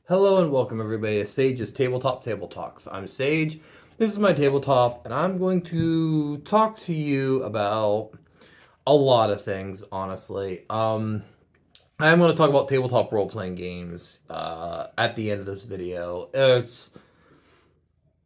Hello and welcome everybody to Sage's Tabletop Table Talks. I'm Sage. This is my tabletop, and I'm going to talk to you about a lot of things, honestly. I'm going to talk about tabletop role-playing games at the end of this video. It's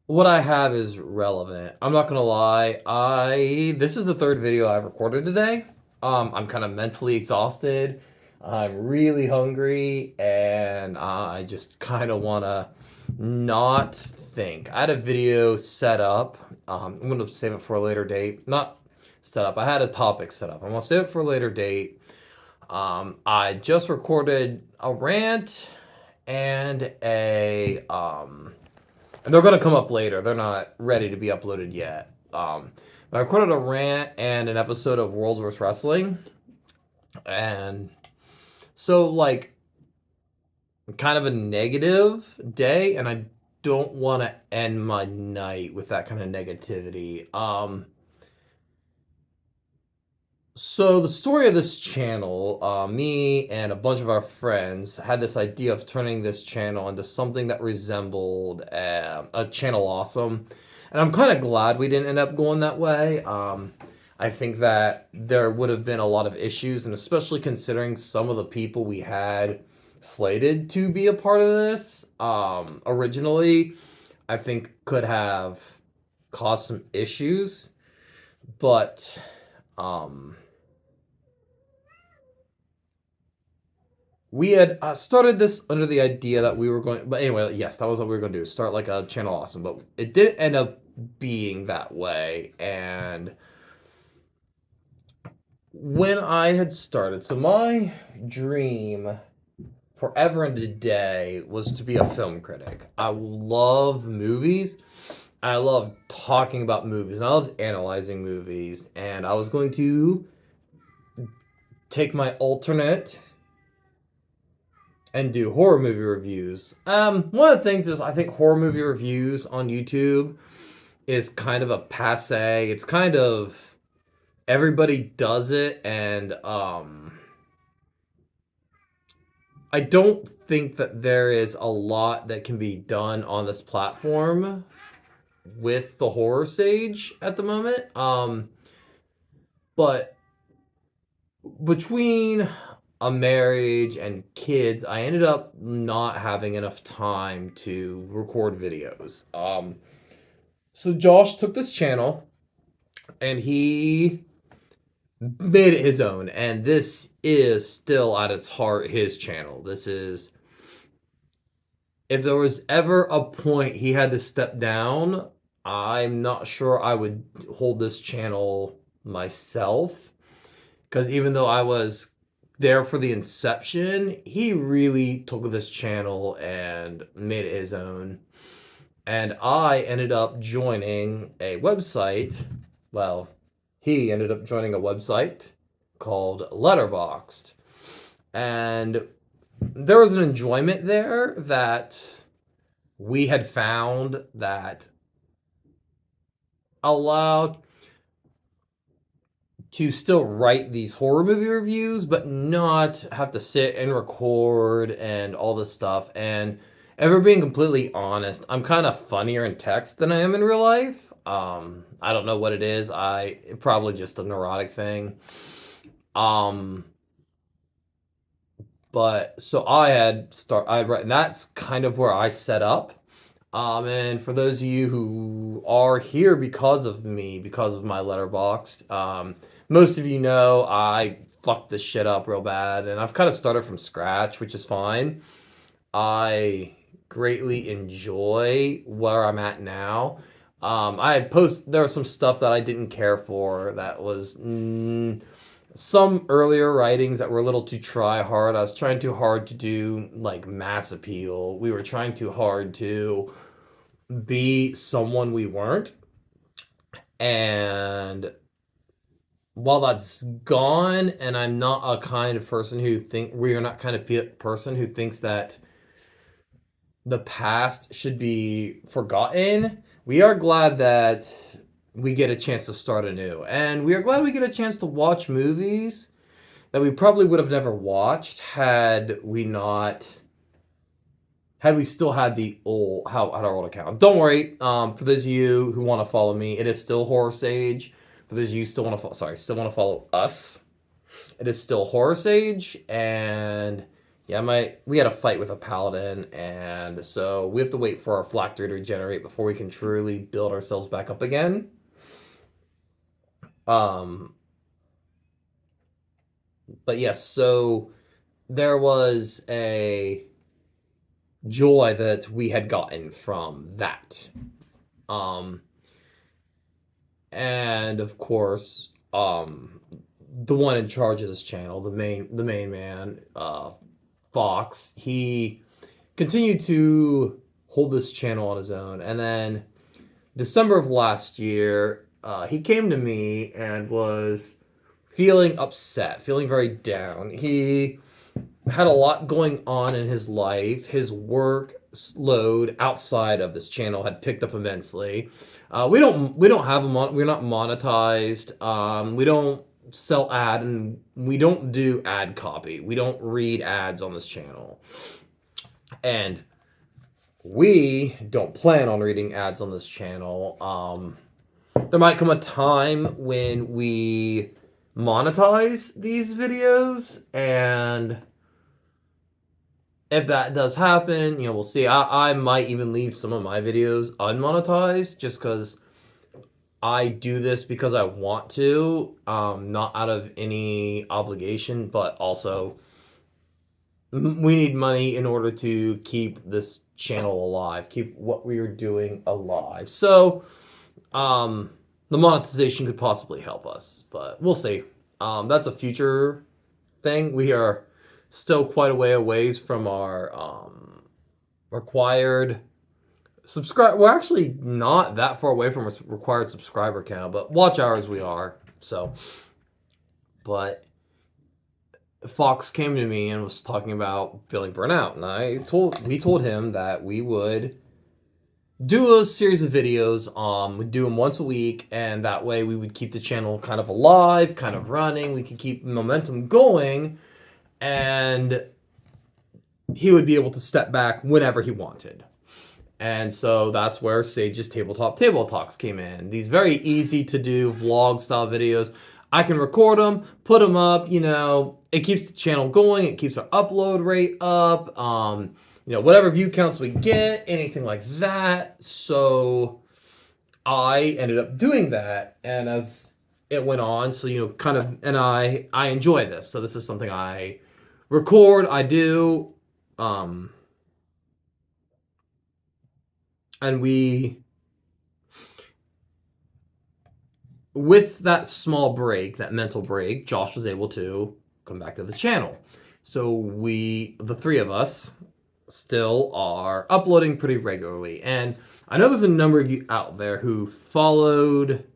what I have is relevant. I'm not going to lie. This is the third video I've recorded today. I'm kind of mentally exhausted. I'm really hungry, and I just kind of want to not think. I had a video set up. I'm going to save it for a later date. Not set up. I had a topic set up. I'm going to save it for a later date. I just recorded a rant and and they're going to come up later. They're not ready to be uploaded yet. I recorded a rant and an episode of World vs. Wrestling. And so, like, kind of a negative day, and I don't want to end my night with that kind of negativity. So the story of this channel, me and a bunch of our friends had this idea of turning this channel into something that resembled a Channel Awesome, and I'm kind of glad we didn't end up going that way. I think that there would have been a lot of issues, and especially considering some of the people we had slated to be a part of this originally, I think could have caused some issues, but we had started this under the idea that we were going, but anyway, yes, that was what we were going to do, start like a Channel Awesome, but it didn't end up being that way. And when I had started, so my dream forever and a day was to be a film critic. I love movies. I love talking about movies. I love analyzing movies. And I was going to take my alternate and do horror movie reviews. One of the things is I think horror movie reviews on YouTube is kind of a passe. It's kind of everybody does it, and I don't think that there is a lot that can be done on this platform with the horror sage at the moment. But between a marriage and kids, I ended up not having enough time to record videos. So Josh took this channel and he made it his own, and this is still at its heart his channel. This is, if there was ever a point he had to step down, I'm not sure I would hold this channel myself, because even though I was there for the inception, he really took this channel and made it his own. And I ended up joining a website. Well, he ended up joining a website called Letterboxd. And there was an enjoyment there that we had found that allowed to still write these horror movie reviews, but not have to sit and record and all this stuff. And if we're being completely honest, I'm kind of funnier in text than I am in real life. I don't know what it is. Probably just a neurotic thing. But so and that's kind of where I set up. And for those of you who are here because of me, because of my Letterboxd, most of you know I fucked this shit up real bad, and I've kind of started from scratch, which is fine. I greatly enjoy where I'm at now. There was some stuff that I didn't care for, that was some earlier writings that were a little too try hard. I was trying too hard to do like mass appeal. We were trying too hard to be someone we weren't. And while that's gone, and I'm not a kind of person we are not kind of person who thinks that the past should be forgotten, we are glad that we get a chance to start anew. And we are glad we get a chance to watch movies that we probably would have never watched had had we still had the old had our old account. Don't worry. For those of you who want to follow me, it is still Horror Sage. For those of you who still want to follow us, it is still Horror Sage. And yeah, we had a fight with a paladin, and so we have to wait for our phylactery to regenerate before we can truly build ourselves back up again. But yes, so there was a joy that we had gotten from that. And of course, the one in charge of this channel, the main man, Fox, he continued to hold this channel on his own. And then December of last year, he came to me and was feeling upset, feeling very down. He had a lot going on in his life. His work load outside of this channel had picked up immensely. We don't have we're not monetized. We don't sell ad, and we don't do ad copy. We don't read ads on this channel. And we don't plan on reading ads on this channel. There might come a time when we monetize these videos, and if that does happen, we'll see. I might even leave some of my videos unmonetized just because I do this because I want to, not out of any obligation, but also we need money in order to keep this channel alive, keep what we are doing alive. So, the monetization could possibly help us, but we'll see. That's a future thing. We are still quite a way away from our required subscribe. We're actually not that far away from a required subscriber count, but watch hours we are. So, but Fox came to me and was talking about feeling burnout, and we told him that we would do a series of videos. We'd do them once a week, and that way we would keep the channel kind of alive, kind of running. We could keep momentum going, and he would be able to step back whenever he wanted. And so that's where Sage's Tabletop Table Talks came in. These very easy to do vlog style videos. I can record them, put them up, it keeps the channel going, it keeps our upload rate up, whatever view counts we get, anything like that. So I ended up doing that, and as it went on, so and I enjoy this. So this is something I record, I do, and with that small break, that mental break, Josh was able to come back to the channel. So the three of us, still are uploading pretty regularly. And I know there's a number of you out there who followed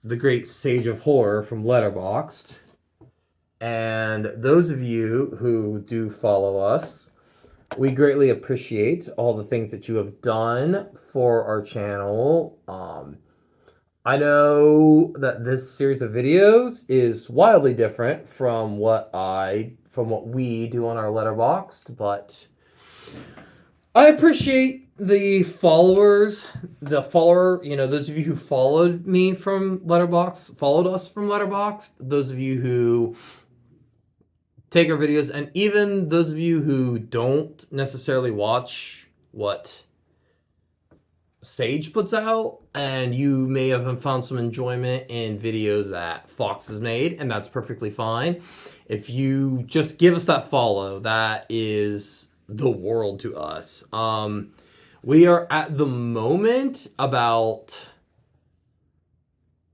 the great Sage of Horror from Letterboxd. And those of you who do follow us, we greatly appreciate all the things that you have done for our channel. I know that this series of videos is wildly different from what we do on our Letterboxd, but I appreciate the followers, those of you who followed me from Letterboxd, followed us from Letterboxd, those of you who take our videos, and even those of you who don't necessarily watch what Sage puts out, and you may have found some enjoyment in videos that Fox has made, and that's perfectly fine. If you just give us that follow, that is the world to us. We are at the moment about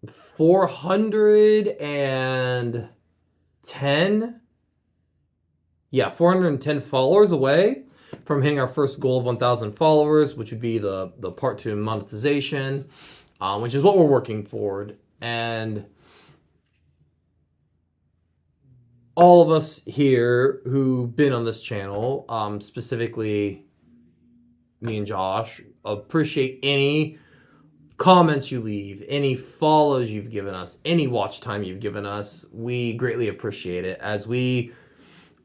410 followers away from hitting our first goal of 1,000 followers, which would be the part 2 monetization, which is what we're working toward. And all of us here who've been on this channel, specifically me and Josh, appreciate any comments you leave, any follows you've given us, any watch time you've given us. We greatly appreciate it, as we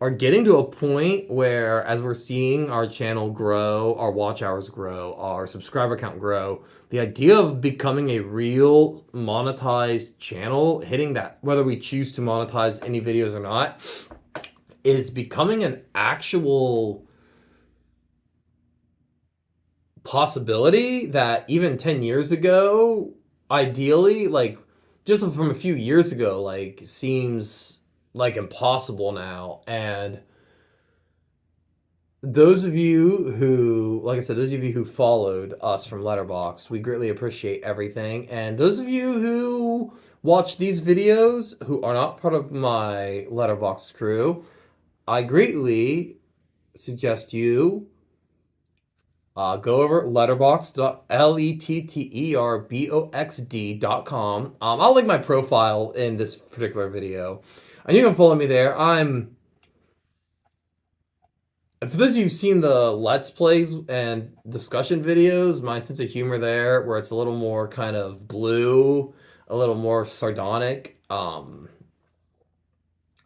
are getting to a point where, as we're seeing our channel grow, our watch hours grow, our subscriber count grow, the idea of becoming a real monetized channel, hitting that, whether we choose to monetize any videos or not, is becoming an actual possibility that even 10 years ago, ideally, like just from a few years ago, like seems like impossible now. And those of you who, like I said, those of you who followed us from Letterboxd, we greatly appreciate everything. And those of you who watch these videos who are not part of my Letterboxd crew, I greatly suggest you go over letterboxd.com. I'll link my profile in this particular video, and you can follow me there. For those of you who've seen the Let's Plays and discussion videos, my sense of humor there, where it's a little more kind of blue, a little more sardonic,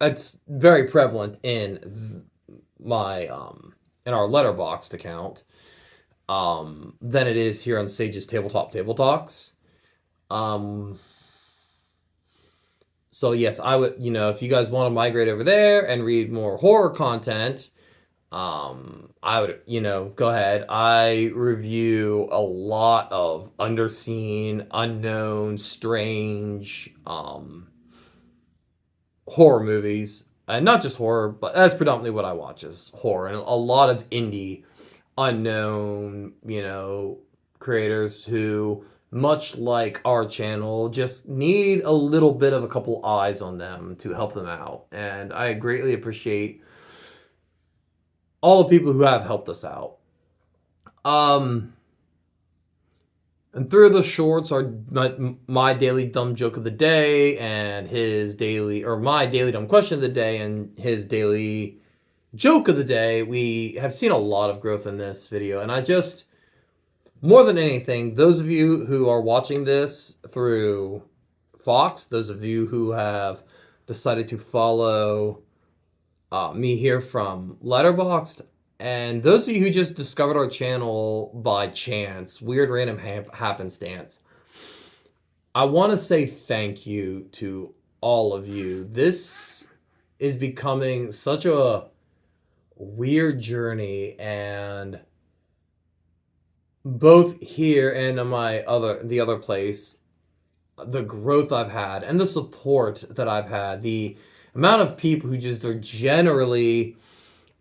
it's very prevalent in my in our Letterboxd account than it is here on Sage's Tabletop Table Talks. So yes, I would, if you guys want to migrate over there and read more horror content, I would, go ahead. I review a lot of underseen, unknown, strange, horror movies. And not just horror, but that's predominantly what I watch is horror. And a lot of indie, unknown, creators who, much like our channel, just need a little bit of a couple eyes on them to help them out. And I greatly appreciate all the people who have helped us out. And through the shorts are my daily dumb joke of the day and my daily dumb question of the day and his daily joke of the day. We have seen a lot of growth in this video, and more than anything, those of you who are watching this through Fox, those of you who have decided to follow me here from Letterboxd, and those of you who just discovered our channel by chance, weird random happenstance, I want to say thank you to all of you. This is becoming such a weird journey, and both here and in the other place, the growth I've had and the support that I've had, the amount of people who just are generally,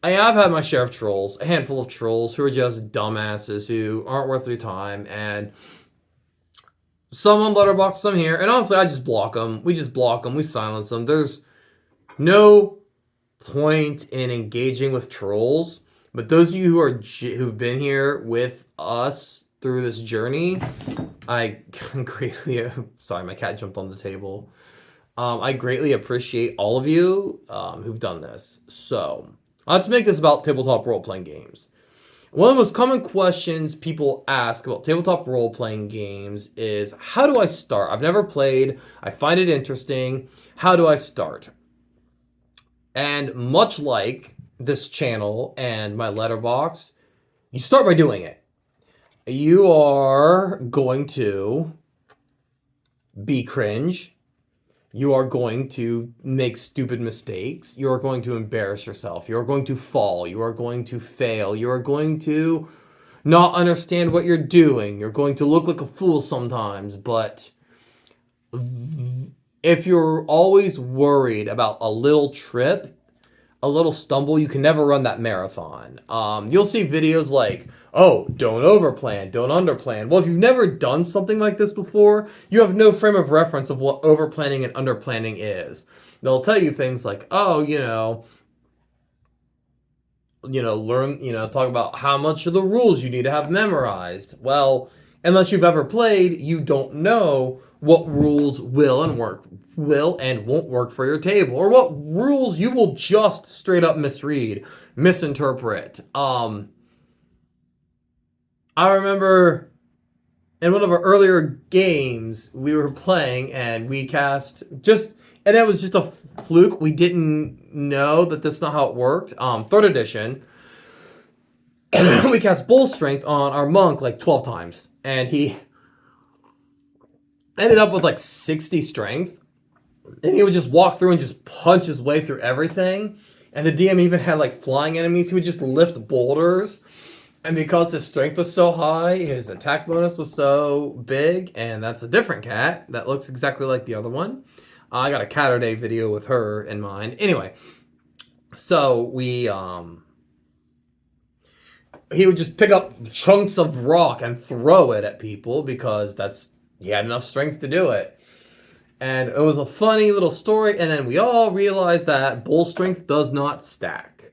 I've had my share of trolls, a handful of trolls who are just dumbasses who aren't worth your time, and some on Letterboxd, some here, and honestly, I just block them. We just block them. We silence them. There's no point in engaging with trolls, but those of you who've been here with us through this journey, I greatly, sorry, my cat jumped on the table. I greatly appreciate all of you who've done this. So let's make this about tabletop role-playing games. One of the most common questions people ask about tabletop role-playing games is, how do I start? I've never played. I find it interesting. How do I start? And much like this channel and my Letterboxd, you start by doing it. You are going to be cringe. You are going to make stupid mistakes. You are going to embarrass yourself. You are going to fall. You are going to fail. You are going to not understand what you're doing. You're going to look like a fool sometimes. But if you're always worried about a little trip, a little stumble, you can never run that marathon. You'll see videos like, oh, don't overplan, don't underplan. Well, if you've never done something like this before, you have no frame of reference of what overplanning and underplanning is. They'll tell you things like, oh, talk about how much of the rules you need to have memorized. Well, unless you've ever played, you don't know what rules will and won't work for your table, or what rules you will just straight up misread, misinterpret. I remember in one of our earlier games we were playing and we cast, just And it was just a fluke. We didn't know that that's not how it worked. Third edition, we cast Bull Strength on our monk like 12 times. And he ended up with like 60 strength. And he would just walk through and just punch his way through everything. And the DM even had like flying enemies. He would just lift boulders. And because his strength was so high, his attack bonus was so big. And that's a different cat that looks exactly like the other one. I got a cat or day video with her in mind. Anyway, so he would just pick up chunks of rock and throw it at people because he had enough strength to do it. And it was a funny little story, and then we all realized that Bull Strength does not stack.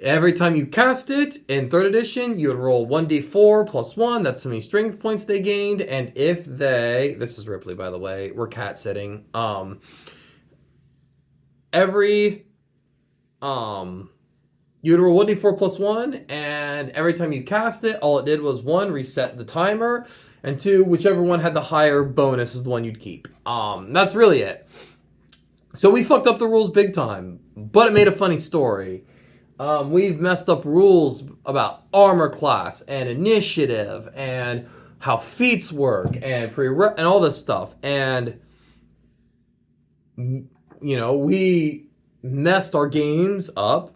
Every time you cast it in 3rd edition, you would roll 1d4 plus 1. That's how many strength points they gained. And if this is Ripley, by the way, we're cat sitting. You would roll 1d4 plus 1, and every time you cast it, all it did was 1, reset the timer, and 2, whichever one had the higher bonus is the one you'd keep. That's really it. So we fucked up the rules big time, but it made a funny story. We've messed up rules about armor class and initiative and how feats work and and all this stuff. And, we messed our games up.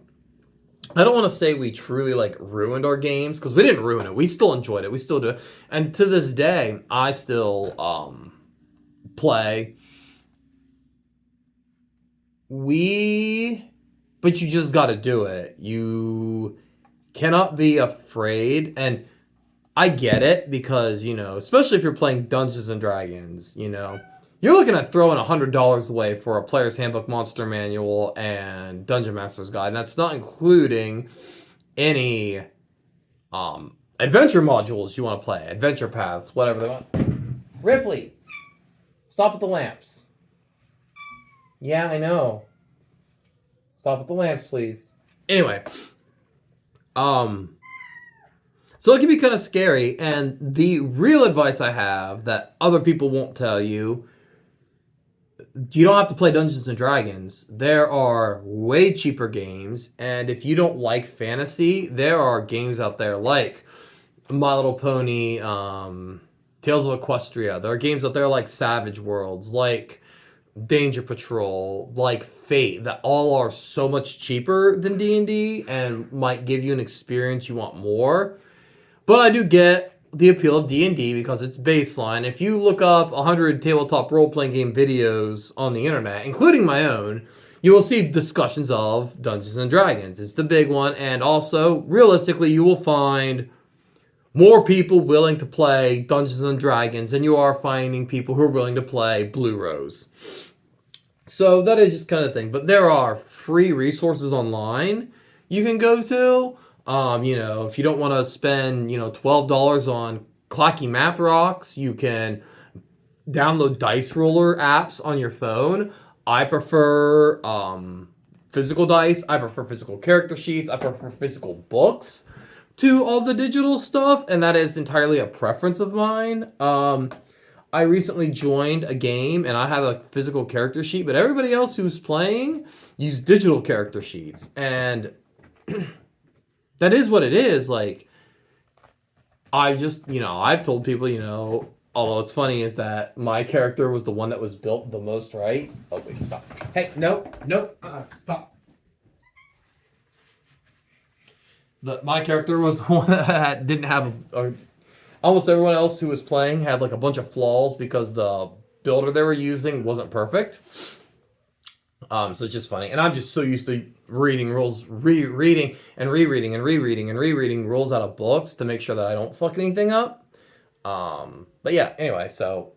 I don't want to say we truly ruined our games because we didn't ruin it. We still enjoyed it. We still do it. And to this day, I still play. But you just got to do it. You cannot be afraid. And I get it because, especially if you're playing Dungeons and Dragons, you're looking at throwing $100 away for a Player's Handbook, Monster Manual, and Dungeon Master's Guide. And that's not including any adventure modules you want to play. Adventure paths, whatever they want. Ripley, stop at the lamps. Yeah, I know. Stop at the lamps, please. Anyway. So it can be kind of scary. And the real advice I have that other people won't tell you, you don't have to play Dungeons and Dragons. There are way cheaper games, and if you don't like fantasy, there are games out there like My Little Pony, Tales of Equestria. There are games out there like Savage Worlds, like Danger Patrol, like Fate, that all are so much cheaper than D&D and might give you an experience you want more. But I do get the appeal of D&D because it's baseline. If you look up 100 tabletop role-playing game videos on the internet, including my own, you will see discussions of Dungeons and Dragons. It's the big one, and also, realistically, you will find more people willing to play Dungeons and Dragons than you are finding people who are willing to play Blue Rose. So that is just kind of thing. But there are free resources online you can go to. If you don't want to spend, $12 on Clacky Math Rocks, you can download dice roller apps on your phone. I prefer physical dice. I prefer physical character sheets. I prefer physical books to all the digital stuff, and that is entirely a preference of mine. I recently joined a game, and I have a physical character sheet, but everybody else who's playing use digital character sheets, and that is what it is. I've told people, although it's funny is that my character was the one that was built the most right. Oh, wait, stop. Hey, nope, stop. My character was the one that didn't have almost everyone else who was playing had a bunch of flaws because the builder they were using wasn't perfect. So it's just funny. And I'm just so used to reading rules, rereading rules out of books to make sure that I don't fuck anything up. But yeah, anyway, so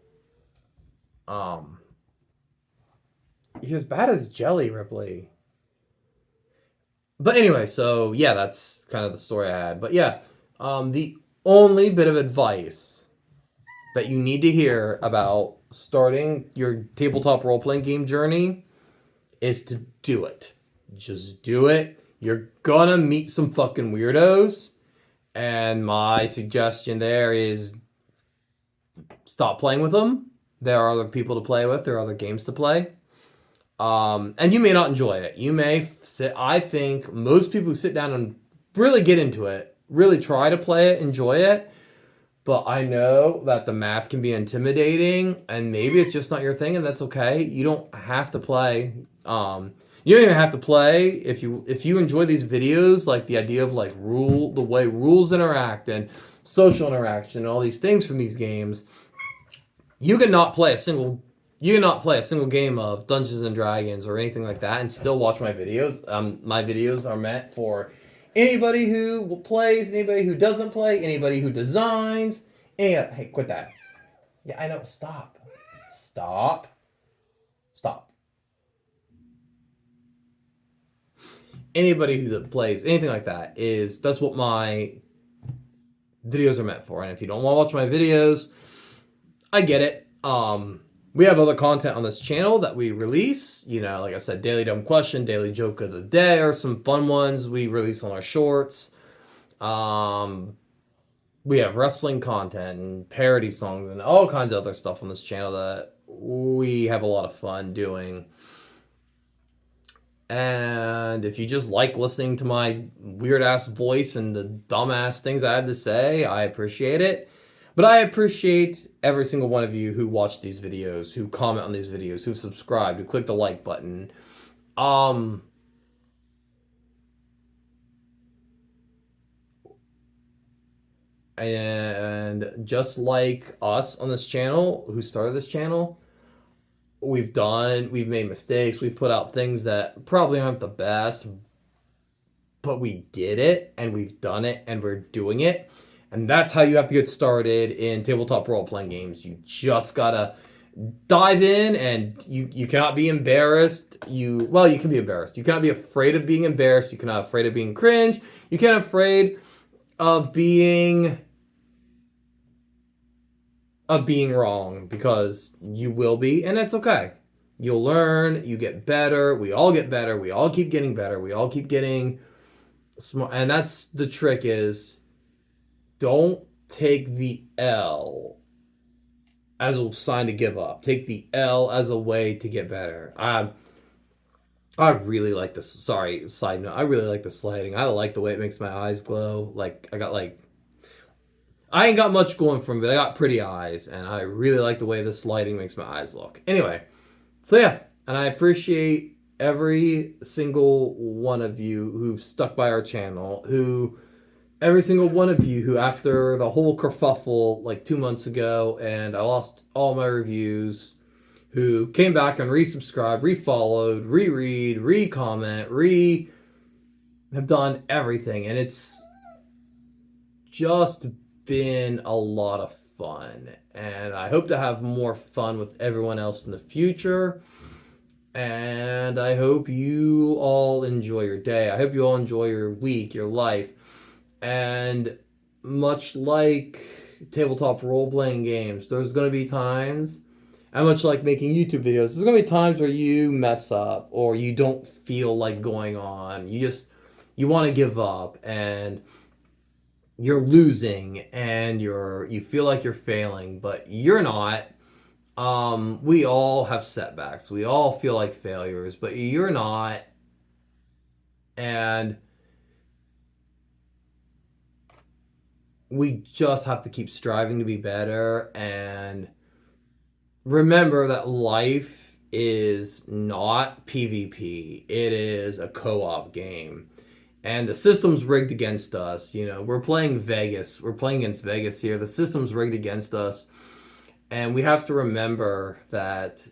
you're as bad as jelly, Ripley. But anyway, so yeah, that's kind of the story I had. But yeah, the only bit of advice that you need to hear about starting your tabletop role-playing game journey is to do it. Just do it. You're gonna meet some fucking weirdos. And my suggestion there is stop playing with them. There are other people to play with. There are other games to play. And you may not enjoy it. You may sit, I think most people who sit down and really get into it, really try to play it, enjoy it. But I know that the math can be intimidating, and maybe it's just not your thing, and that's okay. You don't have to play. You don't even have to play if you enjoy these videos, like the idea of like the way rules interact and social interaction and all these things from these games. You cannot play a single game of Dungeons and Dragons or anything like that and still watch my videos. My videos are meant for anybody who plays, anybody who doesn't play, anybody who designs. And hey, quit that. Yeah, I know. Stop. Stop. Stop. Anybody who plays anything like that that's what my videos are meant for. And if you don't want to watch my videos, I get it. We have other content on this channel that we release. You know, like I said, Daily Dumb Question, Daily Joke of the Day are some fun ones we release on our shorts. We have wrestling content and parody songs and all kinds of other stuff on this channel that we have a lot of fun doing. And if you just like listening to my weird-ass voice and the dumbass things I had to say, I appreciate it. But I appreciate every single one of you who watch these videos, who comment on these videos, who subscribe, who click the like button. And just like us on this channel, who started this channel, we've made mistakes, we've put out things that probably aren't the best, but we did it, and we've done it, and we're doing it. And that's how you have to get started in tabletop role-playing games. You just gotta dive in, and you cannot be embarrassed. You can be embarrassed. You cannot be afraid of being embarrassed. You cannot be afraid of being cringe. You cannot be afraid of being wrong, because you will be, and it's okay. You'll learn, you get better, we all get better, we all keep getting better, we all keep getting smart. And that's the trick, is don't take the L as a sign to give up. Take the L as a way to get better. I really like this. Sorry, side note. I really like the sliding. I like the way it makes my eyes glow. Like, I ain't got much going from it, but I got pretty eyes, and I really like the way this lighting makes my eyes look. Anyway, so yeah, and I appreciate every single one of you who've stuck by our channel, every single one of you who, after the whole kerfuffle like 2 months ago, and I lost all my reviews, who came back and resubscribed, refollowed, reread, re-comment, have done everything, and it's just been a lot of fun, and I hope to have more fun with everyone else in the future. And I hope you all enjoy your day. I hope you all enjoy your week, your life. And much like tabletop role-playing games, there's going to be times, and much like making YouTube videos, there's going to be times where you mess up, or you don't feel like going on. You want to give up, and you're losing, and you feel like you're failing, but you're not. We all have setbacks. We all feel like failures, but you're not. And we just have to keep striving to be better, and remember that life is not PvP. It is a co-op game. And the system's rigged against us. You know, we're playing Vegas. We're playing against Vegas here. The system's rigged against us. And we have to remember that,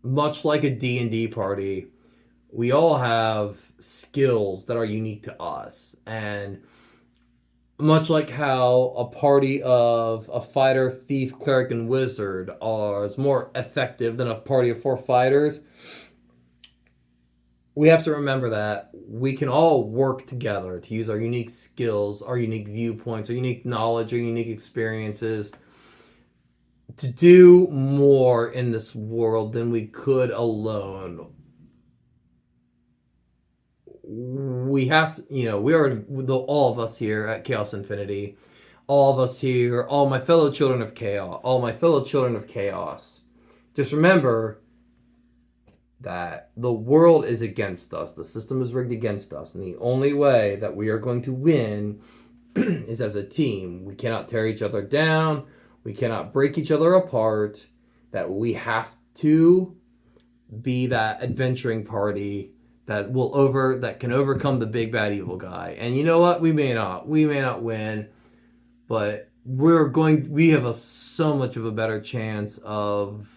much like a D&D party, we all have skills that are unique to us. And much like how a party of a fighter, thief, cleric, and wizard is more effective than a party of 4 fighters, we have to remember that we can all work together to use our unique skills, our unique viewpoints, our unique knowledge, our unique experiences to do more in this world than we could alone. We have, we are, all of us here at Chaos Infinity, all of us here, all my fellow children of chaos, just remember, that the world is against us. The system is rigged against us. And the only way that we are going to win is as a team. We cannot tear each other down. We cannot break each other apart. That we have to be that adventuring party that can overcome the big bad evil guy. And you know what? We may not win, but we have so much of a better chance of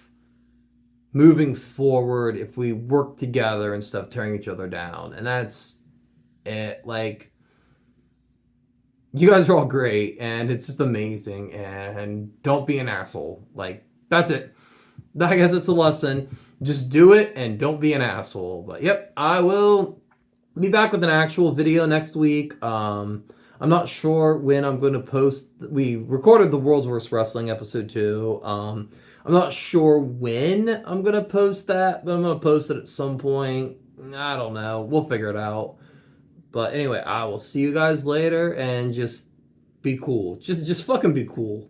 moving forward if we work together instead of tearing each other down. And that's it. Like, you guys are all great, and it's just amazing. And don't be an asshole. Like, that's it. I guess it's the lesson. Just do it and don't be an asshole. But yep, I will be back with an actual video next week. I'm not sure when I'm going to post. We recorded the World's Worst Wrestling episode 2. I'm not sure when I'm going to post that, but I'm going to post it at some point. I don't know. We'll figure it out. But anyway, I will see you guys later, and just be cool. Just fucking be cool.